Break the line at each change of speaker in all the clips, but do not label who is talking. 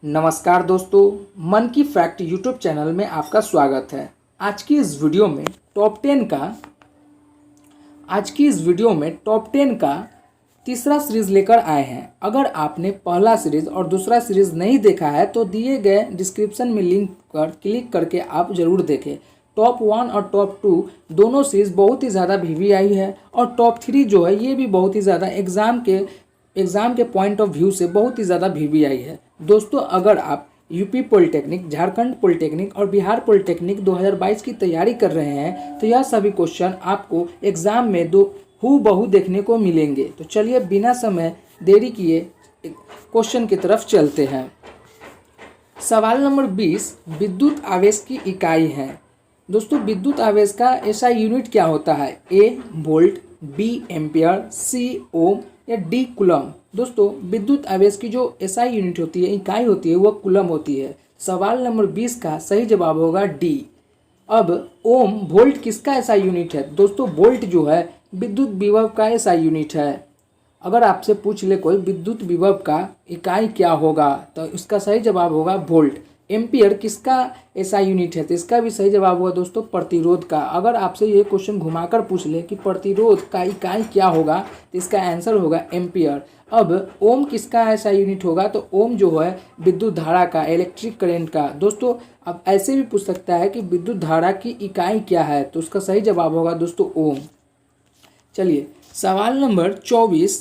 नमस्कार दोस्तों, मन की फैक्ट यूट्यूब चैनल में आपका स्वागत है। आज की इस वीडियो में टॉप 10 का तीसरा सीरीज़ लेकर आए हैं। अगर आपने पहला सीरीज़ और दूसरा सीरीज़ नहीं देखा है तो दिए गए डिस्क्रिप्शन में लिंक पर क्लिक करके आप ज़रूर देखें। टॉप 1 और टॉप 2 दोनों सीरीज़ बहुत ही ज़्यादा वीवीआई है और टॉप 3 जो है ये भी बहुत ही ज़्यादा एग्ज़ाम के पॉइंट ऑफ व्यू से बहुत ही ज़्यादा वीवीआई है। दोस्तों, अगर आप यूपी पॉलिटेक्निक, झारखंड पॉलिटेक्निक और बिहार पॉलिटेक्निक 2022 की तैयारी कर रहे हैं तो यह सभी क्वेश्चन आपको एग्ज़ाम में हूबहू देखने को मिलेंगे। तो चलिए बिना समय देरी किए क्वेश्चन की तरफ चलते हैं। सवाल नंबर 20, विद्युत आवेश की इकाई है। दोस्तों, विद्युत आवेश का ऐसा यूनिट क्या होता है? ए वोल्ट, बी एम्पियर, सी ओम या डी कूलम। दोस्तों, विद्युत आवेश की जो एसआई यूनिट होती है, इकाई होती है, वह कूलम होती है। सवाल नंबर 20 का सही जवाब होगा डी। अब ओम वोल्ट किसका एसआई यूनिट है? दोस्तों, वोल्ट जो है विद्युत विभव का एसआई यूनिट है। अगर आपसे पूछ ले कोई विद्युत विभव का इकाई क्या होगा तो इसका सही जवाब होगा वोल्ट। एम्पियर किसका एसआई यूनिट है? तो इसका भी सही जवाब होगा दोस्तों प्रतिरोध का। अगर आपसे ये क्वेश्चन घुमाकर पूछ ले कि प्रतिरोध का इकाई क्या होगा तो इसका आंसर होगा एम्पियर। अब ओम किसका एसआई यूनिट होगा? तो ओम जो है विद्युत धारा का, इलेक्ट्रिक करंट का। दोस्तों, अब ऐसे भी पूछ सकता है कि विद्युत धारा की इकाई क्या है, तो उसका सही जवाब होगा दोस्तों ओम। चलिए सवाल नंबर 24,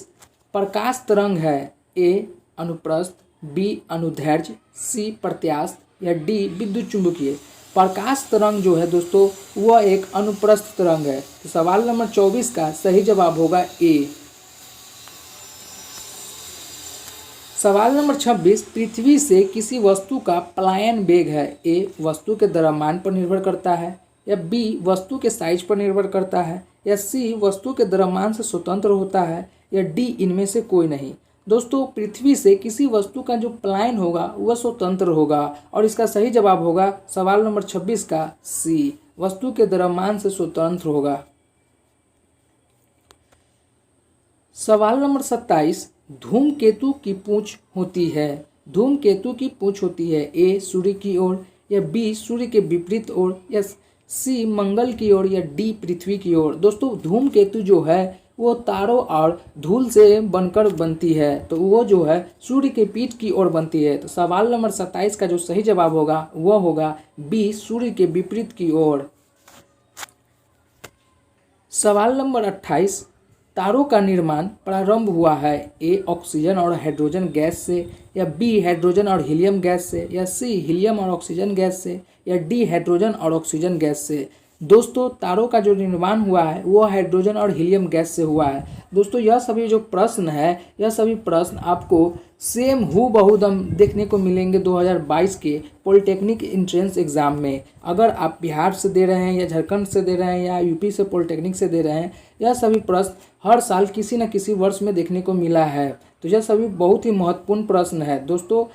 प्रकाश तरंग है। ए अनुप्रस्थ, बी अनुदैर्ध्य, सी प्रत्यास्थ या डी विद्युत चुंबकीय। प्रकाश तरंग जो है दोस्तों वह एक अनुप्रस्थ तरंग है। तो सवाल नंबर 24 का सही जवाब होगा ए। सवाल नंबर 26, पृथ्वी से किसी वस्तु का पलायन वेग है। ए वस्तु के द्रव्यमान पर निर्भर करता है या बी वस्तु के साइज पर निर्भर करता है या सी वस्तु के द्रव्यमान से स्वतंत्र होता है या डी इनमें से कोई नहीं। दोस्तों, पृथ्वी से किसी वस्तु का जो पलायन होगा वह स्वतंत्र होगा और इसका सही जवाब होगा सवाल नंबर 26 का सी, वस्तु के द्रव्यमान से स्वतंत्र होगा। सवाल नंबर 27, धूमकेतु की पूंछ होती है। धूमकेतु की पूंछ होती है ए सूर्य की ओर या बी सूर्य के विपरीत ओर या सी मंगल की ओर या डी पृथ्वी की ओर। दोस्तों, धूमकेतु जो है वो तारों और धूल से बनकर बनती है, तो वो जो है सूर्य के पीठ की ओर बनती है। तो सवाल नंबर 27 का जो सही जवाब होगा वह होगा बी सूर्य के विपरीत की ओर। सवाल नंबर 28, तारों का निर्माण प्रारंभ हुआ है। ए ऑक्सीजन और हाइड्रोजन गैस से या बी हाइड्रोजन और हीलियम गैस से या सी हीलियम और ऑक्सीजन गैस से या डी हाइड्रोजन और ऑक्सीजन गैस से। दोस्तों, तारों का जो निर्माण हुआ है वो हाइड्रोजन और हीलियम गैस से हुआ है। दोस्तों, यह सभी जो प्रश्न है, यह सभी प्रश्न आपको सेम हूबहू देखने को मिलेंगे 2022 के पॉलिटेक्निक एंट्रेंस एग्ज़ाम में। अगर आप बिहार से दे रहे हैं या झारखंड से दे रहे हैं या यूपी से पॉलिटेक्निक से दे रहे हैं, यह सभी प्रश्न हर साल किसी न किसी वर्ष में देखने को मिला है। तो यह सभी बहुत ही महत्वपूर्ण प्रश्न है। दोस्तों,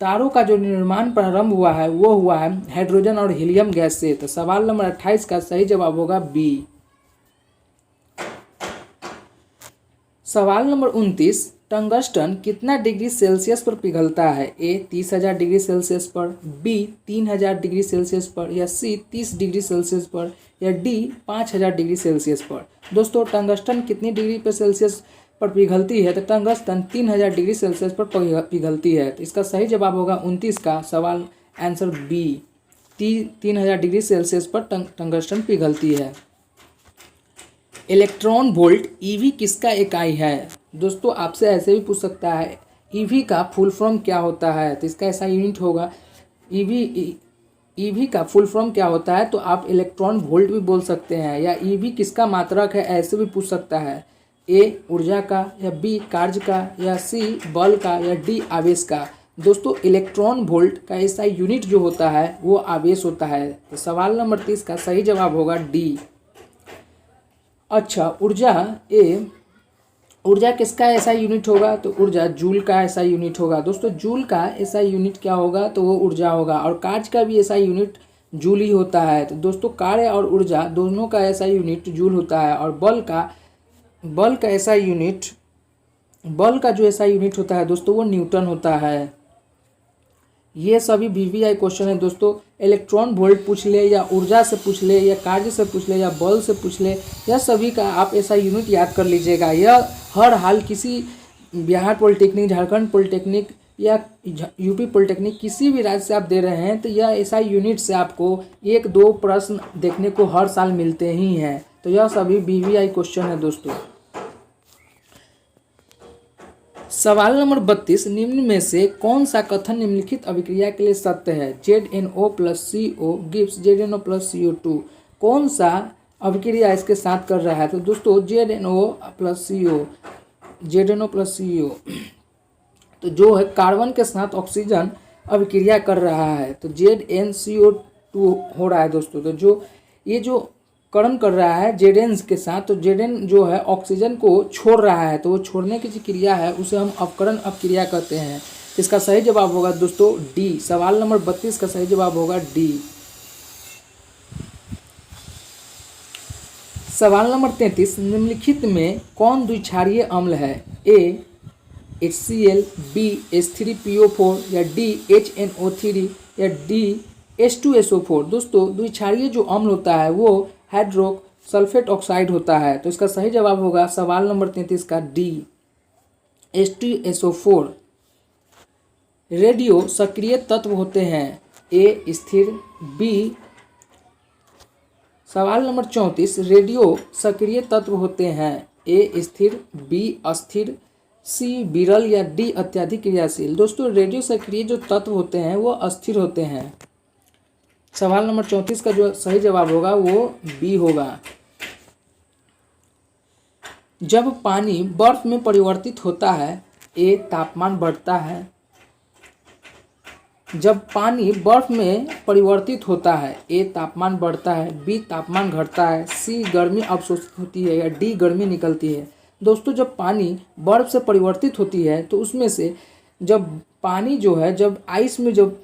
तारों का जो निर्माण प्रारंभ हुआ है वो हुआ है हाइड्रोजन और हीलियम गैस से। तो सवाल नंबर 28 का सही जवाब होगा बी। सवाल नंबर 29, टंगस्टन कितना डिग्री सेल्सियस पर पिघलता है? ए 30,000 डिग्री सेल्सियस पर, बी 3,000 डिग्री सेल्सियस पर या सी 30 डिग्री सेल्सियस पर या डी 5,000 डिग्री सेल्सियस पर। दोस्तों, टंगस्टन कितनी डिग्री पर सेल्सियस पर पिघलती है? तो टंगस्टन 3,000 डिग्री सेल्सियस पर पिघलती है। तो इसका सही जवाब होगा 29 का सवाल आंसर बी, 3,000 डिग्री सेल्सियस पर टंगस्टन पिघलती है। इलेक्ट्रॉन वोल्ट ईवी किसका इकाई है? दोस्तों, आपसे ऐसे भी पूछ सकता है ईवी का फुल फॉर्म क्या होता है, तो इसका ऐसा यूनिट होगा ईवी का फुल फॉर्म क्या होता है, तो आप इलेक्ट्रॉन वोल्ट भी बोल सकते हैं। या ईवी किसका मात्रक है ऐसे भी पूछ सकता है। ए ऊर्जा का या बी कार्य का या सी बल का या डी आवेश का। दोस्तों, इलेक्ट्रॉन वोल्ट का ऐसा यूनिट जो होता है वो आवेश होता है। तो सवाल नंबर 30 का सही जवाब होगा डी। अच्छा, ऊर्जा किसका ऐसा यूनिट होगा? तो ऊर्जा जूल का ऐसा यूनिट होगा। दोस्तों, जूल का ऐसा यूनिट क्या होगा? तो वो ऊर्जा होगा। और कार्य का भी ऐसा यूनिट जूल ही होता है। तो दोस्तों, कार्य और ऊर्जा दोनों का ऐसा यूनिट जूल होता है। और बल का जो ऐसा यूनिट होता है दोस्तों वो न्यूटन होता है। ये सभी वीवीआई क्वेश्चन है दोस्तों। इलेक्ट्रॉन वोल्ट पूछ ले या ऊर्जा से पूछ ले या कार्य से पूछ ले या बल से पूछ ले, यह सभी का आप ऐसा यूनिट याद कर लीजिएगा। यह हर हाल किसी बिहार पॉलिटेक्निक, झारखंड पॉलिटेक्निक या यूपी पॉलिटेक्निक किसी भी राज्य से आप दे रहे हैं तो यह ऐसा यूनिट से आपको 1-2 प्रश्न देखने को हर साल मिलते ही हैं। तो यह सभी वीवीआई क्वेश्चन है दोस्तों। सवाल नंबर 32, निम्न में से कौन सा कथन निम्नलिखित अभिक्रिया के लिए सत्य है? ZnO + CO gives ZnO + CO2। कौन सा अभिक्रिया इसके साथ कर रहा है? तो दोस्तों ZnO + CO तो जो है कार्बन के साथ ऑक्सीजन अभिक्रिया कर रहा है, तो ZnCO2 हो रहा है दोस्तों। तो जो ये जो करण कर रहा है Zn के साथ, तो Zn जो है ऑक्सीजन को छोड़ रहा है, तो वो छोड़ने की जो क्रिया है उसे हम अपकरण अपक्रिया कहते हैं। इसका सही जवाब होगा दोस्तों डी। सवाल नंबर 32 का सही जवाब होगा डी। सवाल नंबर 33, निम्नलिखित में कौन द्विक्षारीय अम्ल है? ए HCl, B H3PO4 या D HNO3 या D H2SO4। दोस्तों द्विक्षारीय जो अम्ल होता है वो हाइड्रोक्सल्फेट ऑक्साइड होता है, तो इसका सही जवाब होगा सवाल नंबर 33 का D H2SO4। रेडियो सक्रिय तत्व होते हैं? ए स्थिर, बी। सवाल नंबर 34, रेडियो सक्रिय तत्व होते हैं? ए स्थिर, बी अस्थिर, सी विरल या डी अत्यधिक क्रियाशील। दोस्तों रेडियो सक्रिय जो तत्व होते हैं वो अस्थिर होते हैं। सवाल नंबर 34 का जो सही जवाब होगा वो बी होगा। जब पानी बर्फ में परिवर्तित होता है, ए तापमान बढ़ता है। जब पानी बर्फ में परिवर्तित होता है, ए तापमान बढ़ता है, बी तापमान घटता है, सी गर्मी अवशोषित होती है या डी गर्मी निकलती है। दोस्तों जब पानी बर्फ से परिवर्तित होती है तो उसमें से जब पानी जो है जब आइस में जब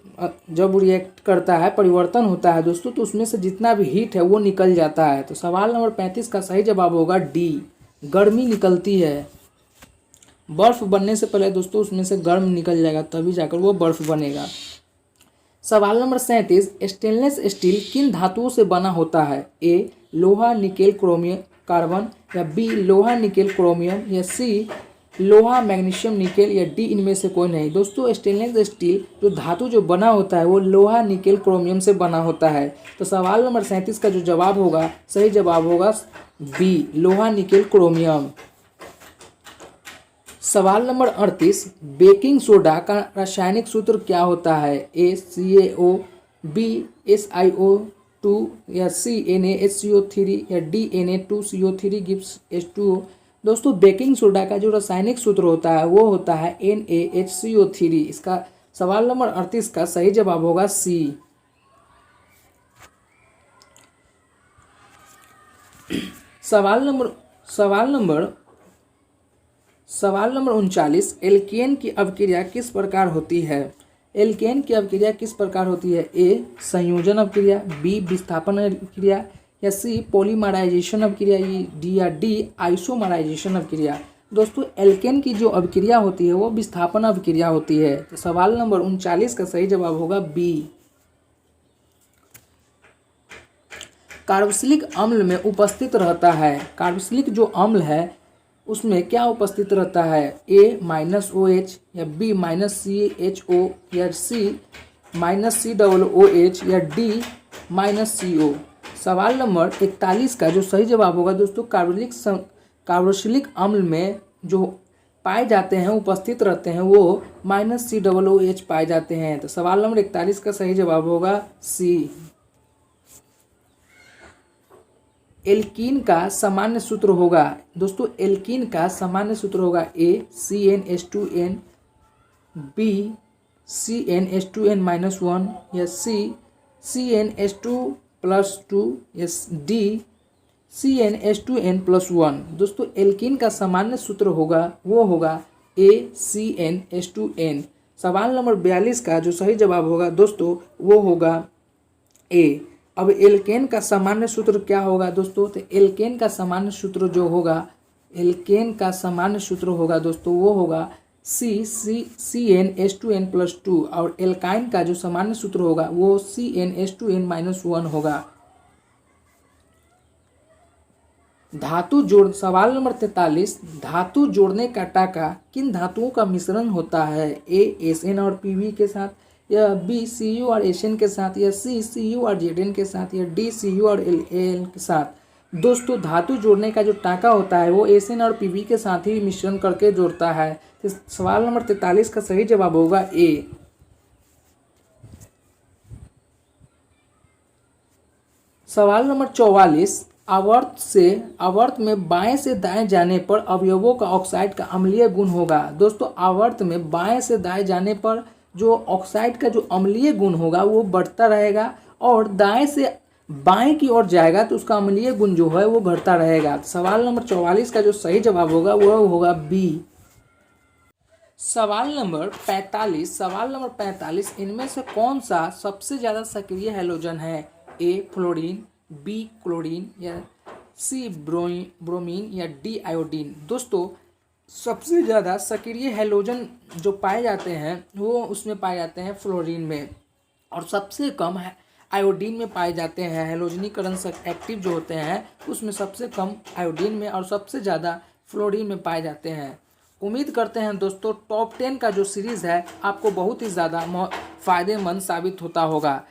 रिएक्ट करता है, परिवर्तन होता है दोस्तों, तो उसमें से जितना भी हीट है वो निकल जाता है। तो सवाल नंबर 35 का सही जवाब होगा डी, गर्मी निकलती है। बर्फ बनने से पहले दोस्तों उसमें से गर्म निकल जाएगा, तभी जाकर वो बर्फ बनेगा। सवाल नंबर 37, स्टेनलेस स्टील किन धातुओं से बना होता है? ए लोहा निकेल क्रोमियम कार्बन या बी लोहा निकेल क्रोमियम या सी लोहा मैग्नीशियम निकेल या डी इनमें से कोई नहीं। दोस्तों स्टेनलेस स्टील जो धातु जो बना होता है वो लोहा निकेल क्रोमियम से बना होता है। तो सवाल नंबर 37 का जो जवाब होगा सही जवाब होगा बी लोहा निकेल क्रोमियम। सवाल नंबर 38, बेकिंग सोडा का रासायनिक सूत्र क्या होता है? ए CaO, बी SiO2 या सी NaHCO3 या डी Na2CO3 गिव्स H2O। दोस्तों बेकिंग सोडा का जो रासायनिक सूत्र होता है वो होता है NaHCO3। इसका सवाल नंबर 38 का सही जवाब होगा सी। सवाल नंबर 39, एल्केन की अभिक्रिया किस प्रकार होती है? एल्केन की अभिक्रिया किस प्रकार होती है? ए संयोजन अभिक्रिया, बी विस्थापन अभिक्रिया या सी पॉलीमराइजेशन अभिक्रिया, डी या डी आइसोमराइजेशन अभिक्रिया। दोस्तों एल्केन की जो अभिक्रिया होती है वो विस्थापन अभिक्रिया होती है। तो सवाल नंबर 39 का सही जवाब होगा बी। कार्बोक्सिलिक अम्ल में उपस्थित रहता है, कार्बोक्सिलिक जो अम्ल है उसमें क्या उपस्थित रहता है? ए -OH या बी -CHO या सी -COOH या डी -CO। सवाल नंबर 41 का जो सही जवाब होगा दोस्तों कार्बोक्सिलिक अम्ल में जो पाए जाते हैं उपस्थित रहते हैं वो -COOH पाए जाते हैं। तो सवाल नंबर 41 का सही जवाब होगा सी। एल्कीन का सामान्य सूत्र होगा दोस्तों, एल्कीन का सामान्य सूत्र होगा ए CnH2n, बी CnH2n-1 या सी CnH2+2 या डी CnH2n+1। दोस्तों एल्कीन का सामान्य सूत्र होगा वो होगा ए CnH2n। सवाल नंबर 42 का जो सही जवाब होगा दोस्तों वो होगा ए। अब एल्केन का सामान्य सूत्र क्या होगा दोस्तों? तो एल्केन का सामान्य सूत्र जो होगा, एल्केन का सामान्य सूत्र होगा दोस्तों वो होगा CnH2n+2 और एल्काइन का जो सामान्य सूत्र होगा वो CnH2n-1 होगा। धातु जोड़ सवाल नंबर 43, धातु जोड़ने का टाका किन धातुओं का मिश्रण होता है? A Sn और Pb के साथ, या B Cu और Sn के साथ, या C Cu और Zn के साथ, या D Cu और Al के साथ। दोस्तों धातु जोड़ने का जो टाका होता है वो Sn और Pb के साथ ही मिश्रण करके जोड़ता है। तो सवाल नंबर 43 का सही जवाब होगा A। सवाल नंबर 44, आवर्त में बाएं से दाएं जाने पर अवयवों का ऑक्साइड का अम्लीय गुण होगा। दोस्तों आवर्त में बाएं से दाएं जाने पर जो ऑक्साइड का जो अम्लीय गुण होगा वो बढ़ता रहेगा, और दाएं से बाएं की ओर जाएगा तो उसका अम्लीय गुण जो है वो घटता रहेगा। सवाल नंबर 44 का जो सही जवाब होगा वो होगा बी। सवाल नंबर 45, इनमें से कौन सा सबसे ज़्यादा सक्रिय हैलोजन है? A फ्लोरीन, B क्लोरीन, या C ब्रोमीन, या D आयोडीन। दोस्तों सबसे ज़्यादा सक्रिय हैलोजन जो पाए जाते हैं वो उसमें पाए जाते हैं फ्लोरीन में, और सबसे कम है आयोडीन में पाए जाते हैं। हैलोजनीकरण से एक्टिव जो होते हैं उसमें सबसे कम आयोडीन में और सबसे ज़्यादा फ्लोरीन में पाए जाते हैं। उम्मीद करते हैं दोस्तों टॉप 10 का जो सीरीज़ है आपको बहुत ही ज़्यादा फ़ायदेमंद साबित होता होगा।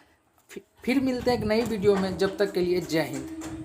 फिर मिलते हैं एक नई वीडियो में, जब तक के लिए जय हिंद।